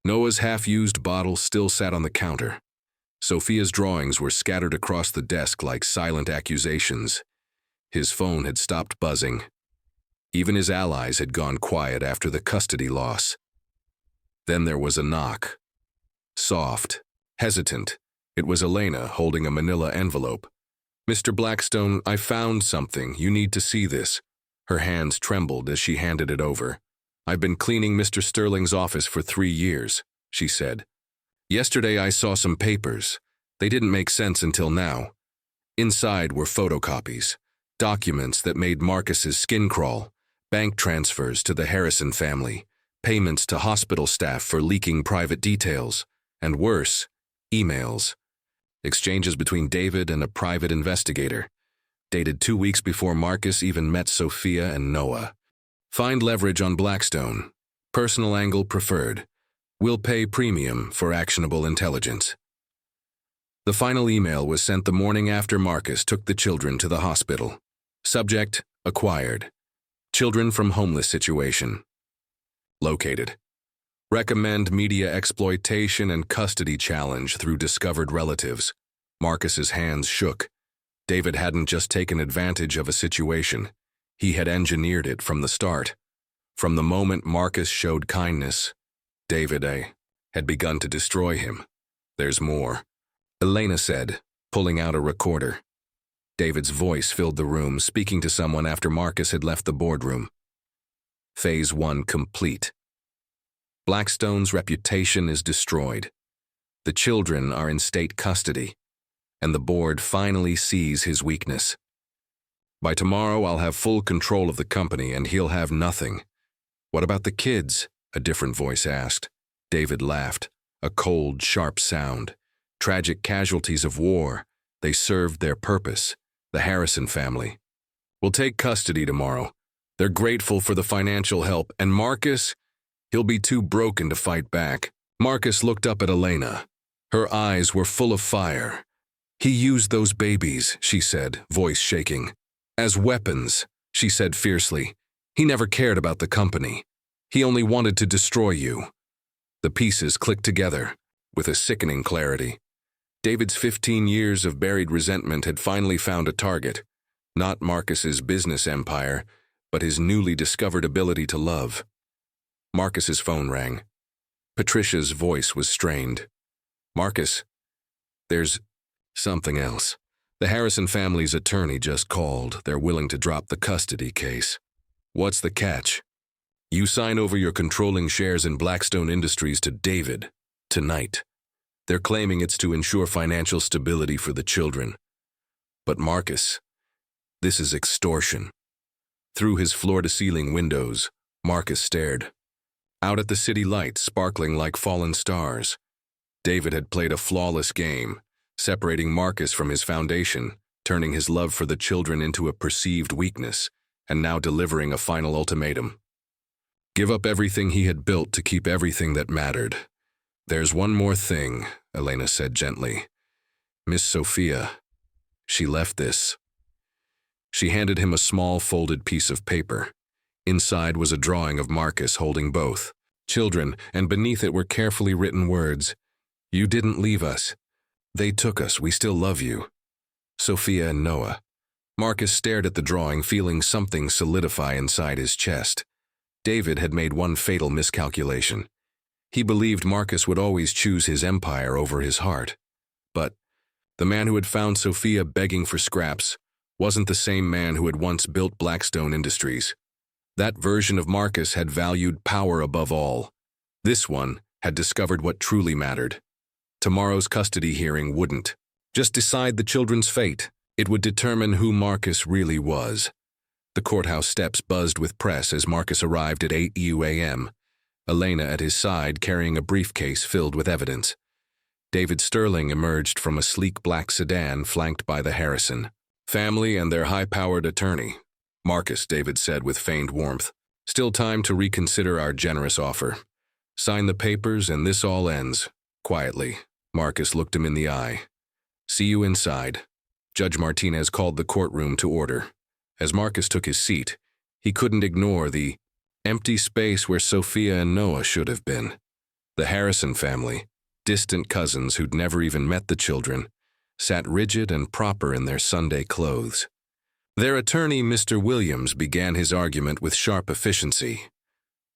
Noah's half-used bottle still sat on the counter. Sophia's drawings were scattered across the desk like silent accusations. His phone had stopped buzzing. Even his allies had gone quiet after the custody loss. Then there was a knock. Soft, hesitant. It was Elena holding a manila envelope. "Mr. Blackstone, I found something. You need to see this." Her hands trembled as she handed it over. "I've been cleaning Mr. Sterling's office for 3 years," she said. "Yesterday I saw some papers. They didn't make sense until now. Inside were photocopies, documents that made Marcus's skin crawl, bank transfers to the Harrison family, payments to hospital staff for leaking private details, and worse, emails. Exchanges between David and a private investigator, dated 2 weeks before Marcus even met Sophia and Noah. Find leverage on Blackstone. Personal angle preferred. Will pay premium for actionable intelligence." The final email was sent the morning after Marcus took the children to the hospital. Subject: acquired. Children from homeless situation. Located. Recommend media exploitation and custody challenge through discovered relatives. Marcus's hands shook. David hadn't just taken advantage of a situation. He had engineered it from the start. From the moment Marcus showed kindness, David had begun to destroy him. "There's more," Elena said, pulling out a recorder. David's voice filled the room, speaking to someone after Marcus had left the boardroom. Phase 1 complete. Blackstone's reputation is destroyed. The children are in state custody, and the board finally sees his weakness. "By tomorrow, I'll have full control of the company, and he'll have nothing." "What about the kids?" a different voice asked. David laughed, a cold, sharp sound. "Tragic casualties of war. They served their purpose. The Harrison family. We'll take custody tomorrow. They're grateful for the financial help, and Marcus, he'll be too broken to fight back." Marcus looked up at Elena. Her eyes were full of fire. "He used those babies," she said, voice shaking. "As weapons," she said fiercely. "He never cared about the company. He only wanted to destroy you." The pieces clicked together, with a sickening clarity. David's 15 years of buried resentment had finally found a target. Not Marcus's business empire, but his newly discovered ability to love. Marcus's phone rang. Patricia's voice was strained. "Marcus, there's something else. The Harrison family's attorney just called. They're willing to drop the custody case." "What's the catch?" "You sign over your controlling shares in Blackstone Industries to David tonight. They're claiming it's to ensure financial stability for the children. But Marcus, this is extortion." Through his floor-to-ceiling windows, Marcus stared. Out at the city lights sparkling like fallen stars. David had played a flawless game, separating Marcus from his foundation, turning his love for the children into a perceived weakness, and now delivering a final ultimatum. Give up everything he had built to keep everything that mattered. "There's one more thing," Elena said gently. "Miss Sophia, she left this." She handed him a small folded piece of paper. Inside was a drawing of Marcus holding both children, and beneath it were carefully written words. "You didn't leave us. They took us. We still love you. Sophia and Noah." Marcus stared at the drawing, feeling something solidify inside his chest. David had made one fatal miscalculation. He believed Marcus would always choose his empire over his heart. But the man who had found Sophia begging for scraps wasn't the same man who had once built Blackstone Industries. That version of Marcus had valued power above all. This one had discovered what truly mattered. Tomorrow's custody hearing wouldn't just decide the children's fate. It would determine who Marcus really was. The courthouse steps buzzed with press as Marcus arrived at 8 UAM. Elena at his side carrying a briefcase filled with evidence. David Sterling emerged from a sleek black sedan flanked by the Harrison family and their high-powered attorney. "Marcus," David said with feigned warmth. Still time to reconsider our generous offer. Sign the papers and this all ends. Quietly, Marcus looked him in the eye. See you inside. Judge Martinez called the courtroom to order. As Marcus took his seat, he couldn't ignore the empty space where Sophia and Noah should have been. The Harrison family, distant cousins who'd never even met the children, sat rigid and proper in their Sunday clothes. Their attorney, Mr. Williams, began his argument with sharp efficiency.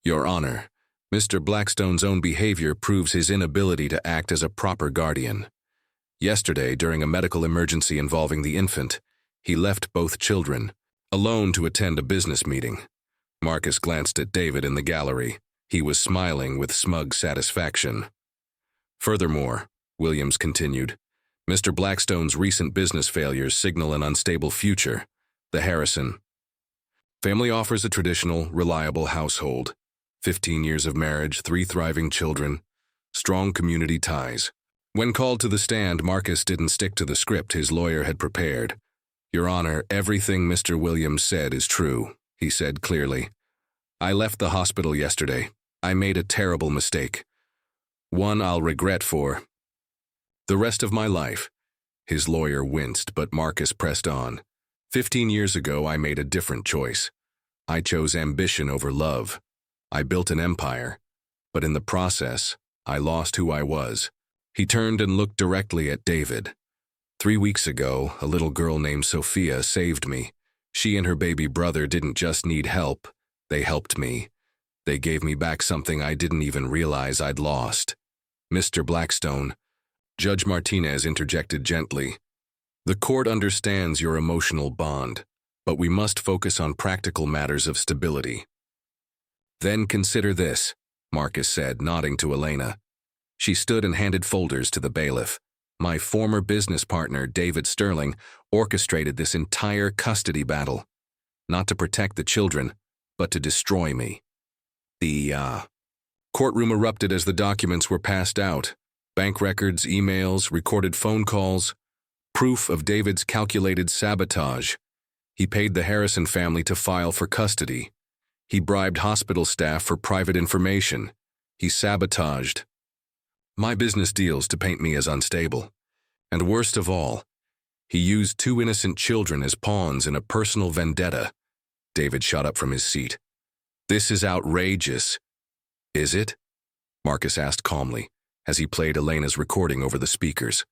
Your Honor, Mr. Blackstone's own behavior proves his inability to act as a proper guardian. Yesterday, during a medical emergency involving the infant, he left both children, alone to attend a business meeting. Marcus glanced at David in the gallery. He was smiling with smug satisfaction. Furthermore, Williams continued, Mr. Blackstone's recent business failures signal an unstable future. The Harrison family offers a traditional, reliable household. 15 years of marriage, 3 thriving children, strong community ties. When called to the stand, Marcus didn't stick to the script his lawyer had prepared. Your Honor, everything Mr. Williams said is true, he said clearly. I left the hospital yesterday. I made a terrible mistake. One I'll regret for the rest of my life. His lawyer winced, but Marcus pressed on. 15 years ago, I made a different choice. I chose ambition over love. I built an empire, but in the process, I lost who I was. He turned and looked directly at David. 3 weeks ago, a little girl named Sophia saved me. She and her baby brother didn't just need help, they helped me. They gave me back something I didn't even realize I'd lost. Mr. Blackstone, Judge Martinez interjected gently. The court understands your emotional bond, but we must focus on practical matters of stability. Then consider this, Marcus said, nodding to Elena. She stood and handed folders to the bailiff. My former business partner, David Sterling, orchestrated this entire custody battle. Not to protect the children, but to destroy me. The courtroom erupted as the documents were passed out. Bank records, emails, recorded phone calls. Proof of David's calculated sabotage. He paid the Harrison family to file for custody. He bribed hospital staff for private information. He sabotaged my business deals to paint me as unstable. And worst of all, he used 2 innocent children as pawns in a personal vendetta. David shot up from his seat. This is outrageous. Is it? Marcus asked calmly, as he played Elena's recording over the speakers.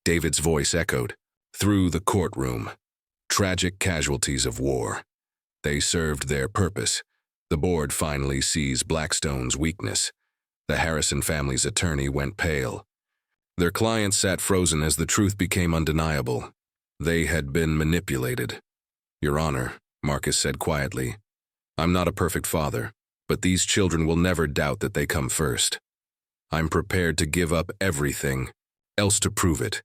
David's voice echoed through the courtroom. Tragic casualties of war. They served their purpose. The board finally sees Blackstone's weakness. The Harrison family's attorney went pale. Their client sat frozen as the truth became undeniable. They had been manipulated. Your Honor, Marcus said quietly, I'm not a perfect father, but these children will never doubt that they come first. I'm prepared to give up everything else to prove it.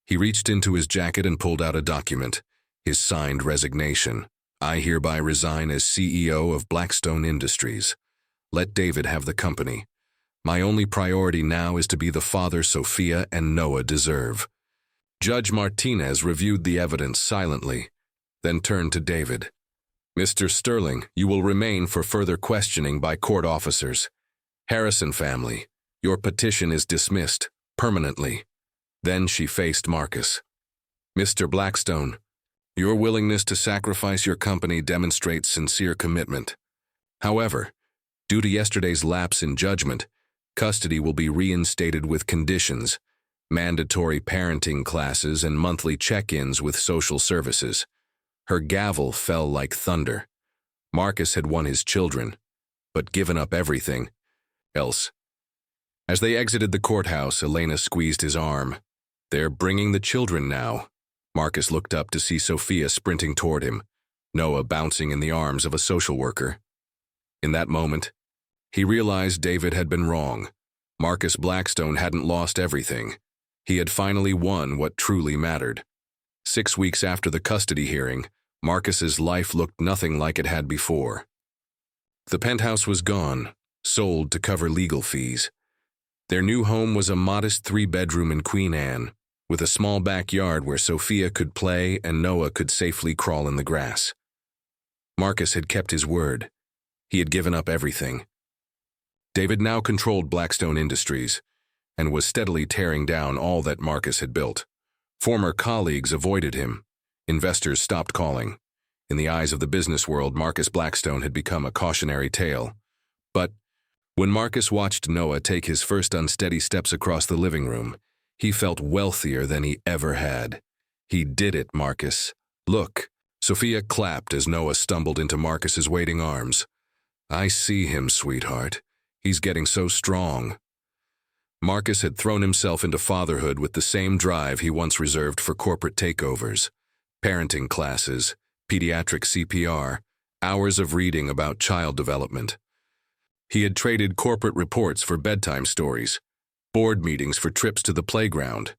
He reached into his jacket and pulled out a document, his signed resignation. I hereby resign as CEO of Blackstone Industries. Let David have the company. My only priority now is to be the father Sophia and Noah deserve. Judge Martinez reviewed the evidence silently, then turned to David. Mr. Sterling, you will remain for further questioning by court officers. Harrison family, your petition is dismissed, permanently. Then she faced Marcus. Mr. Blackstone, your willingness to sacrifice your company demonstrates sincere commitment. However, due to yesterday's lapse in judgment, custody will be reinstated with conditions, mandatory parenting classes and monthly check-ins with social services. Her gavel fell like thunder. Marcus had won his children, but given up everything else. As they exited the courthouse, Elena squeezed his arm. They're bringing the children now. Marcus looked up to see Sophia sprinting toward him, Noah bouncing in the arms of a social worker. In that moment, he realized David had been wrong. Marcus Blackstone hadn't lost everything. He had finally won what truly mattered. 6 weeks after the custody hearing, Marcus's life looked nothing like it had before. The penthouse was gone, sold to cover legal fees. Their new home was a modest 3-bedroom in Queen Anne, with a small backyard where Sophia could play and Noah could safely crawl in the grass. Marcus had kept his word. He had given up everything. David now controlled Blackstone Industries and was steadily tearing down all that Marcus had built. Former colleagues avoided him. Investors stopped calling. In the eyes of the business world, Marcus Blackstone had become a cautionary tale. But when Marcus watched Noah take his first unsteady steps across the living room, he felt wealthier than he ever had. He did it, Marcus. Look. Sophia clapped as Noah stumbled into Marcus's waiting arms. I see him, sweetheart. He's getting so strong. Marcus had thrown himself into fatherhood with the same drive he once reserved for corporate takeovers. Parenting classes, pediatric CPR, hours of reading about child development. He had traded corporate reports for bedtime stories, board meetings for trips to the playground.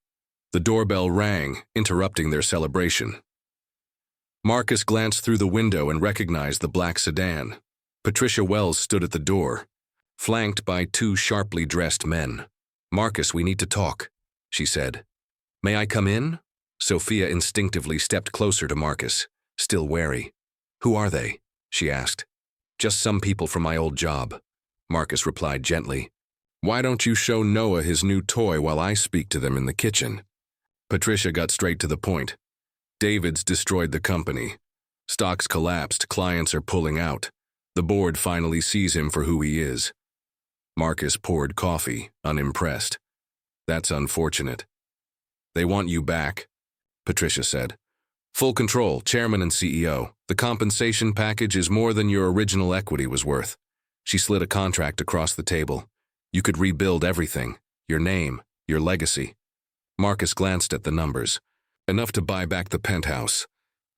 The doorbell rang, interrupting their celebration. Marcus glanced through the window and recognized the black sedan. Patricia Wells stood at the door, flanked by two sharply dressed men. Marcus, we need to talk, she said. May I come in? Sophia instinctively stepped closer to Marcus, still wary. Who are they? She asked. Just some people from my old job, Marcus replied gently. Why don't you show Noah his new toy while I speak to them in the kitchen? Patricia got straight to the point. David's destroyed the company. Stocks collapsed, clients are pulling out. The board finally sees him for who he is. Marcus poured coffee, unimpressed. That's unfortunate. They want you back, Patricia said. Full control, chairman and CEO. The compensation package is more than your original equity was worth. She slid a contract across the table. You could rebuild everything, your name, your legacy. Marcus glanced at the numbers. Enough to buy back the penthouse.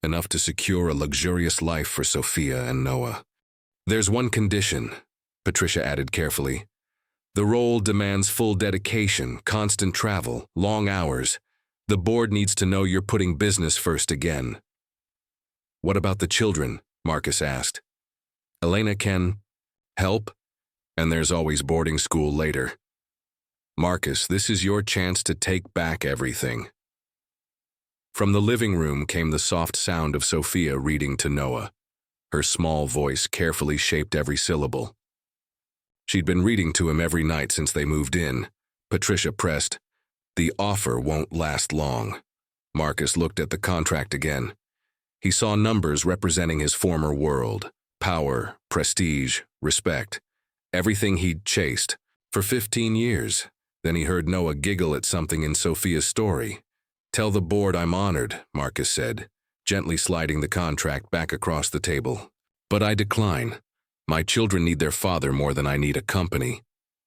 Enough to secure a luxurious life for Sophia and Noah. There's one condition, Patricia added carefully. The role demands full dedication, constant travel, long hours. The board needs to know you're putting business first again. What about the children? Marcus asked. Elena can help, and there's always boarding school later. Marcus, this is your chance to take back everything. From the living room came the soft sound of Sophia reading to Noah. Her small voice carefully shaped every syllable. She'd been reading to him every night since they moved in. Patricia pressed, The offer won't last long. Marcus looked at the contract again. He saw numbers representing his former world. Power, prestige, respect. Everything he'd chased for 15 years. Then he heard Noah giggle at something in Sophia's story. Tell the board I'm honored, Marcus said, gently sliding the contract back across the table. But I decline. My children need their father more than I need a company.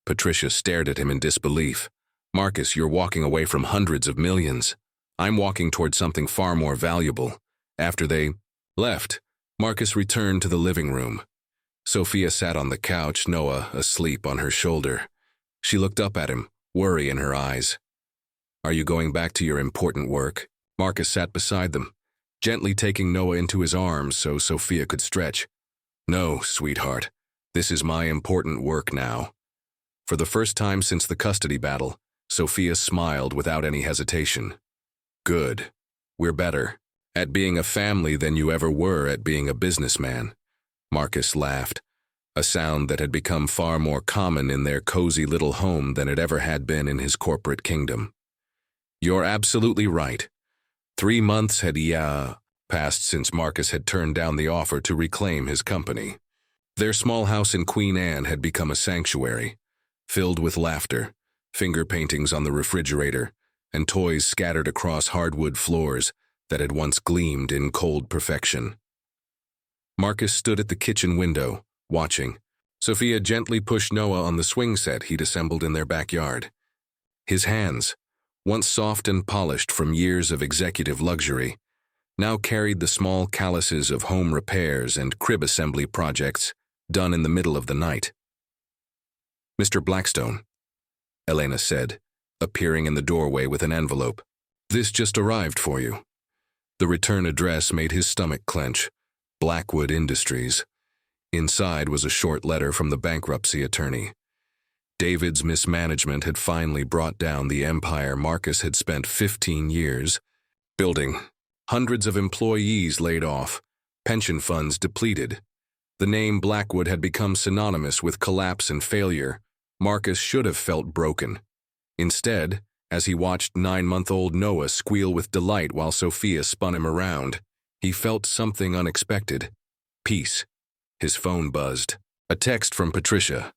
Patricia stared at him in disbelief. Marcus, you're walking away from hundreds of millions. I'm walking toward something far more valuable. After they left, Marcus returned to the living room. Sophia sat on the couch, Noah asleep on her shoulder. She looked up at him, worry in her eyes. Are you going back to your important work? Marcus sat beside them, gently taking Noah into his arms so Sophia could stretch. No, sweetheart. This is my important work now. For the first time since the custody battle, Sophia smiled without any hesitation. Good. We're better at being a family than you ever were at being a businessman. Marcus laughed, a sound that had become far more common in their cozy little home than it ever had been in his corporate kingdom. You're absolutely right. 3 months had passed since Marcus had turned down the offer to reclaim his company. Their small house in Queen Anne had become a sanctuary, filled with laughter, finger paintings on the refrigerator, and toys scattered across hardwood floors that had once gleamed in cold perfection. Marcus stood at the kitchen window, watching. Sophia gently pushed Noah on the swing set he'd assembled in their backyard. His hands, once soft and polished from years of executive luxury, now carried the small calluses of home repairs and crib assembly projects done in the middle of the night. Mr. Blackstone, Elena said, appearing in the doorway with an envelope. This just arrived for you. The return address made his stomach clench. Blackwood Industries. Inside was a short letter from the bankruptcy attorney. David's mismanagement had finally brought down the empire Marcus had spent 15 years building. Hundreds of employees laid off, pension funds depleted. The name Blackwood had become synonymous with collapse and failure. Marcus should have felt broken. Instead, as he watched 9-month-old Noah squeal with delight while Sophia spun him around, he felt something unexpected. Peace. His phone buzzed. A text from Patricia.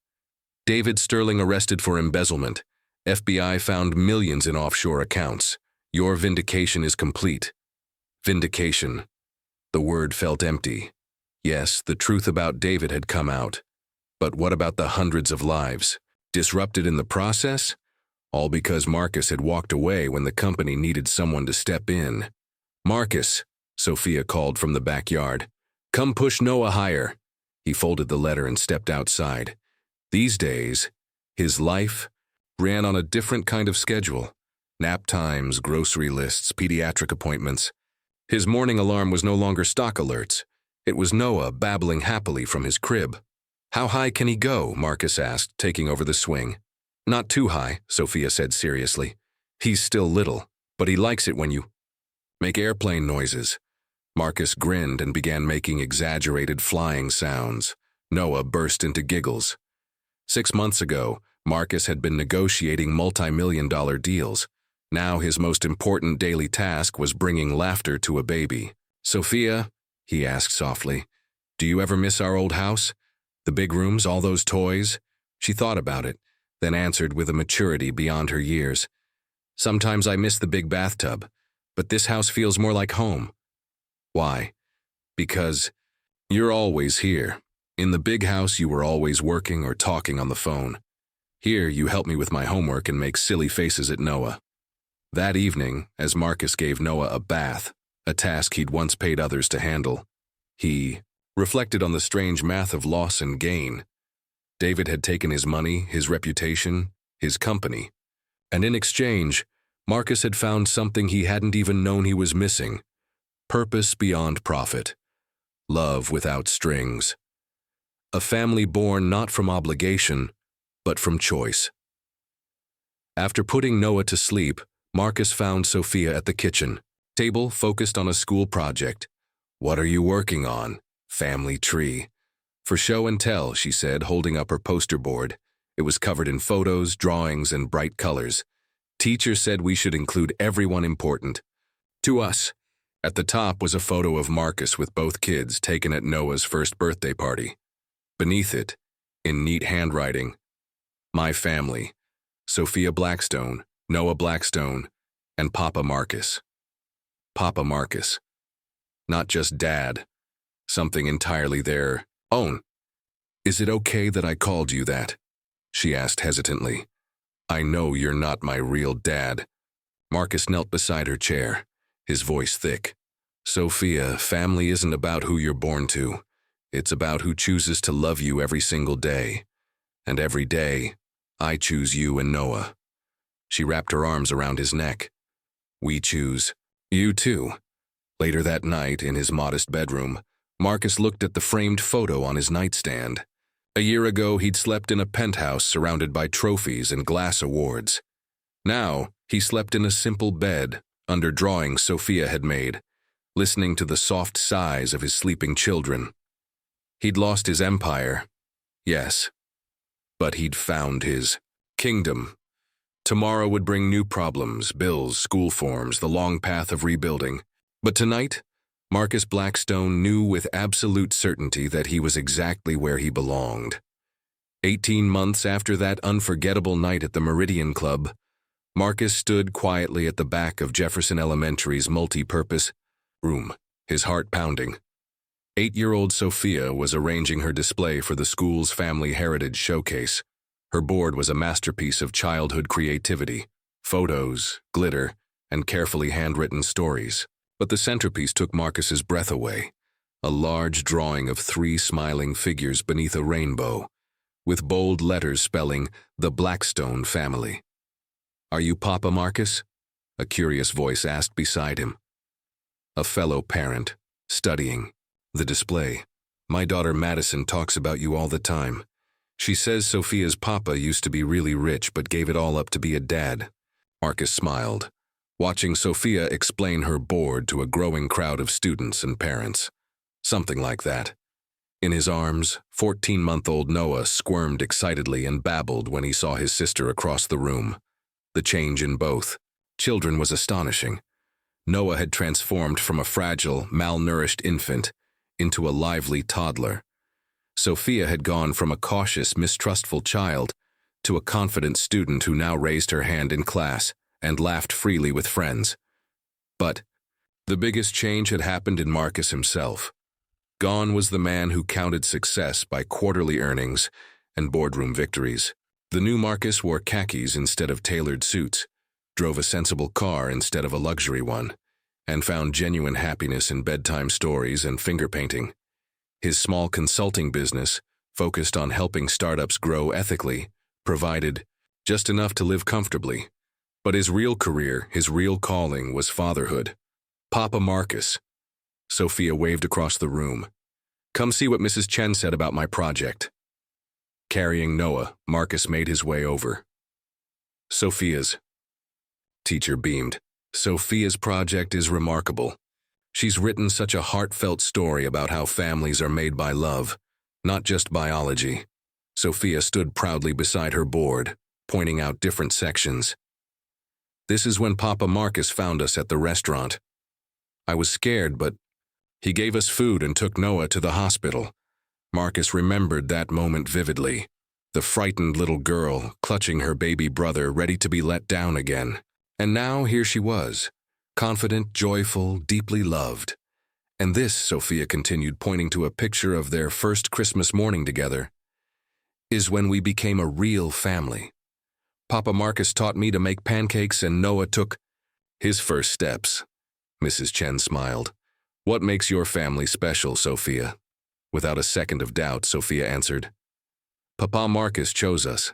David Sterling arrested for embezzlement. FBI found millions in offshore accounts. Your vindication is complete. Vindication. The word felt empty. Yes, the truth about David had come out. But what about the hundreds of lives disrupted in the process? All because Marcus had walked away when the company needed someone to step in. Marcus, Sophia called from the backyard. Come push Noah higher. He folded the letter and stepped outside. These days, his life ran on a different kind of schedule. Nap times, grocery lists, pediatric appointments. His morning alarm was no longer stock alerts. It was Noah babbling happily from his crib. How high can he go? Marcus asked, taking over the swing. Not too high, Sophia said seriously. He's still little, but he likes it when you make airplane noises. Marcus grinned and began making exaggerated flying sounds. Noah burst into giggles. 6 months ago, Marcus had been negotiating multi-million-dollar deals. Now his most important daily task was bringing laughter to a baby. Sophia, he asked softly, do you ever miss our old house? The big rooms, all those toys? She thought about it, then answered with a maturity beyond her years. Sometimes I miss the big bathtub, but this house feels more like home. Why? Because you're always here. In the big house, you were always working or talking on the phone. Here, you help me with my homework and make silly faces at Noah. That evening, as Marcus gave Noah a bath, a task he'd once paid others to handle, he reflected on the strange math of loss and gain. David had taken his money, his reputation, his company, and in exchange, Marcus had found something he hadn't even known he was missing. Purpose beyond profit. Love without strings. A family born not from obligation, but from choice. After putting Noah to sleep, Marcus found Sophia at the kitchen table focused on a school project. What are you working on? Family tree. For show and tell, she said, holding up her poster board. It was covered in photos, drawings, and bright colors. Teacher said we should include everyone important. To us. At the top was a photo of Marcus with both kids taken at Noah's first birthday party. Beneath it, in neat handwriting, my family, Sophia Blackstone, Noah Blackstone, and Papa Marcus. Papa Marcus. Not just Dad. Something entirely their own. Is it okay that I called you that? She asked hesitantly. I know you're not my real dad. Marcus knelt beside her chair, his voice thick. Sophia, family isn't about who you're born to. It's about who chooses to love you every single day. And every day, I choose you and Noah. She wrapped her arms around his neck. We choose you too. Later that night, in his modest bedroom, Marcus looked at the framed photo on his nightstand. A year ago, he'd slept in a penthouse surrounded by trophies and glass awards. Now, he slept in a simple bed, under drawings Sophia had made, listening to the soft sighs of his sleeping children. He'd lost his empire, yes, but he'd found his kingdom. Tomorrow would bring new problems, bills, school forms, the long path of rebuilding. But tonight, Marcus Blackstone knew with absolute certainty that he was exactly where he belonged. 18 months after that unforgettable night at the Meridian Club, Marcus stood quietly at the back of Jefferson Elementary's multi-purpose room, his heart pounding. 8-year-old Sophia was arranging her display for the school's Family Heritage Showcase. Her board was a masterpiece of childhood creativity, photos, glitter, and carefully handwritten stories. But the centerpiece took Marcus's breath away, a large drawing of 3 smiling figures beneath a rainbow, with bold letters spelling the Blackstone family. Are you Papa Marcus? A curious voice asked beside him. A fellow parent, studying the display. My daughter Madison talks about you all the time. She says Sophia's papa used to be really rich but gave it all up to be a dad. Marcus smiled, watching Sophia explain her board to a growing crowd of students and parents. Something like that. In his arms, 14-month-old Noah squirmed excitedly and babbled when he saw his sister across the room. The change in both children was astonishing. Noah had transformed from a fragile, malnourished infant into a lively toddler. Sophia had gone from a cautious, mistrustful child to a confident student who now raised her hand in class and laughed freely with friends. But the biggest change had happened in Marcus himself. Gone was the man who counted success by quarterly earnings and boardroom victories. The new Marcus wore khakis instead of tailored suits, drove a sensible car instead of a luxury one, and found genuine happiness in bedtime stories and finger painting. His small consulting business, focused on helping startups grow ethically, provided just enough to live comfortably. But his real career, his real calling, was fatherhood. Papa Marcus. Sophia waved across the room. Come see what Mrs. Chen said about my project. Carrying Noah, Marcus made his way over. Sophia's. Teacher beamed. Sophia's project is remarkable. She's written such a heartfelt story about how families are made by love, not just biology. Sophia stood proudly beside her board, pointing out different sections. This is when Papa Marcus found us at the restaurant. I was scared, but he gave us food and took Noah to the hospital. Marcus remembered that moment vividly. The frightened little girl, clutching her baby brother, ready to be let down again. And now here she was, confident, joyful, deeply loved. And this, Sophia continued, pointing to a picture of their first Christmas morning together, is when we became a real family. Papa Marcus taught me to make pancakes and Noah took his first steps. Mrs. Chen smiled. What makes your family special, Sophia? Without a second of doubt, Sophia answered. Papa Marcus chose us.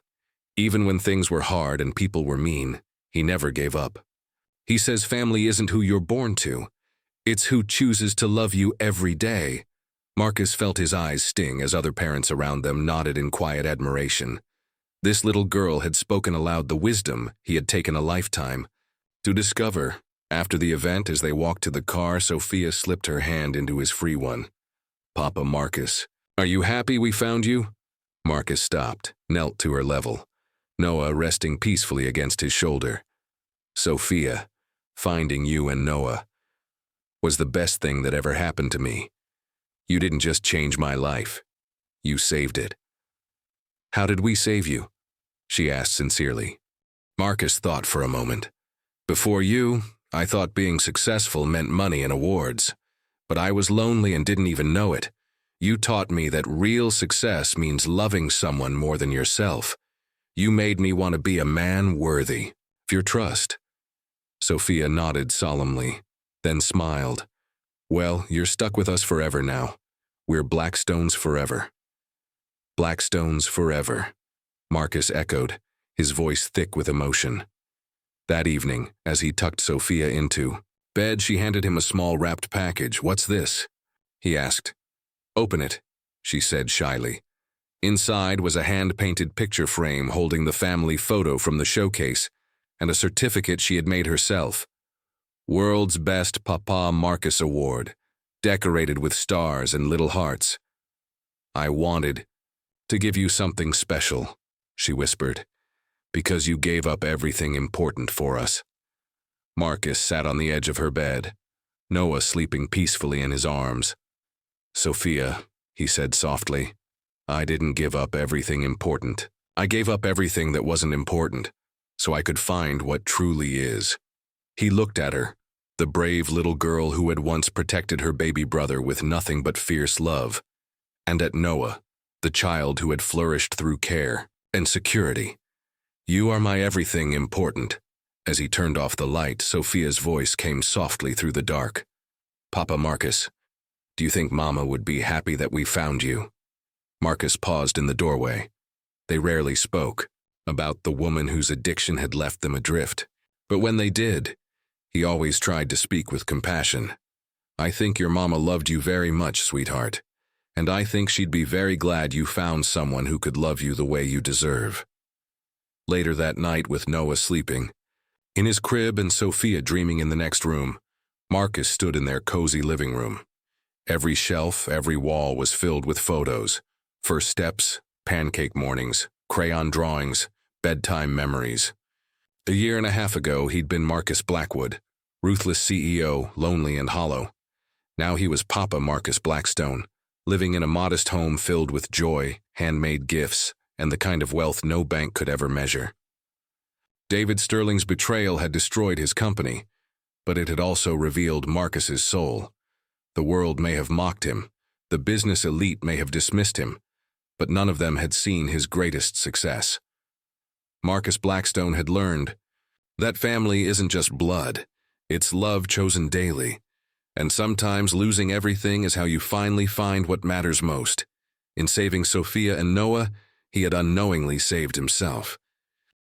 Even when things were hard and people were mean, he never gave up. He says family isn't who you're born to. It's who chooses to love you every day. Marcus felt his eyes sting as other parents around them nodded in quiet admiration. This little girl had spoken aloud the wisdom he had taken a lifetime to discover. After the event, as they walked to the car, Sophia slipped her hand into his free one. Papa Marcus, are you happy we found you? Marcus stopped, knelt to her level, Noah resting peacefully against his shoulder. Sophia, finding you and Noah was the best thing that ever happened to me. You didn't just change my life. You saved it. How did we save you? She asked sincerely. Marcus thought for a moment. Before you, I thought being successful meant money and awards. But I was lonely and didn't even know it. You taught me that real success means loving someone more than yourself. You made me want to be a man worthy of your trust. Sophia nodded solemnly, then smiled. Well, you're stuck with us forever now. We're Blackstones forever. Blackstones forever, Marcus echoed, his voice thick with emotion. That evening, as he tucked Sophia into bed, she handed him a small wrapped package. What's this? He asked. Open it, she said shyly. Inside was a hand-painted picture frame holding the family photo from the showcase and a certificate she had made herself. World's Best Papa Marcus Award, decorated with stars and little hearts. I wanted to give you something special, she whispered, because you gave up everything important for us. Marcus sat on the edge of her bed, Noah sleeping peacefully in his arms. Sophia, he said softly, I didn't give up everything important. I gave up everything that wasn't important, so I could find what truly is. He looked at her, the brave little girl who had once protected her baby brother with nothing but fierce love, and at Noah, the child who had flourished through care and security. You are my everything important. As he turned off the light, Sophia's voice came softly through the dark. Papa Marcus, do you think Mama would be happy that we found you? Marcus paused in the doorway. They rarely spoke about the woman whose addiction had left them adrift. But when they did, he always tried to speak with compassion. I think your Mama loved you very much, sweetheart. And I think she'd be very glad you found someone who could love you the way you deserve. Later that night, with Noah sleeping in his crib and Sophia dreaming in the next room, Marcus stood in their cozy living room. Every shelf, every wall was filled with photos. First steps, pancake mornings, crayon drawings, bedtime memories. A year and a half ago, he'd been Marcus Blackwood, ruthless CEO, lonely and hollow. Now he was Papa Marcus Blackstone, living in a modest home filled with joy, handmade gifts, and the kind of wealth no bank could ever measure. David Sterling's betrayal had destroyed his company, but it had also revealed Marcus's soul. The world may have mocked him, the business elite may have dismissed him, but none of them had seen his greatest success. Marcus Blackstone had learned that family isn't just blood, it's love chosen daily. And sometimes losing everything is how you finally find what matters most. In saving Sophia and Noah, he had unknowingly saved himself.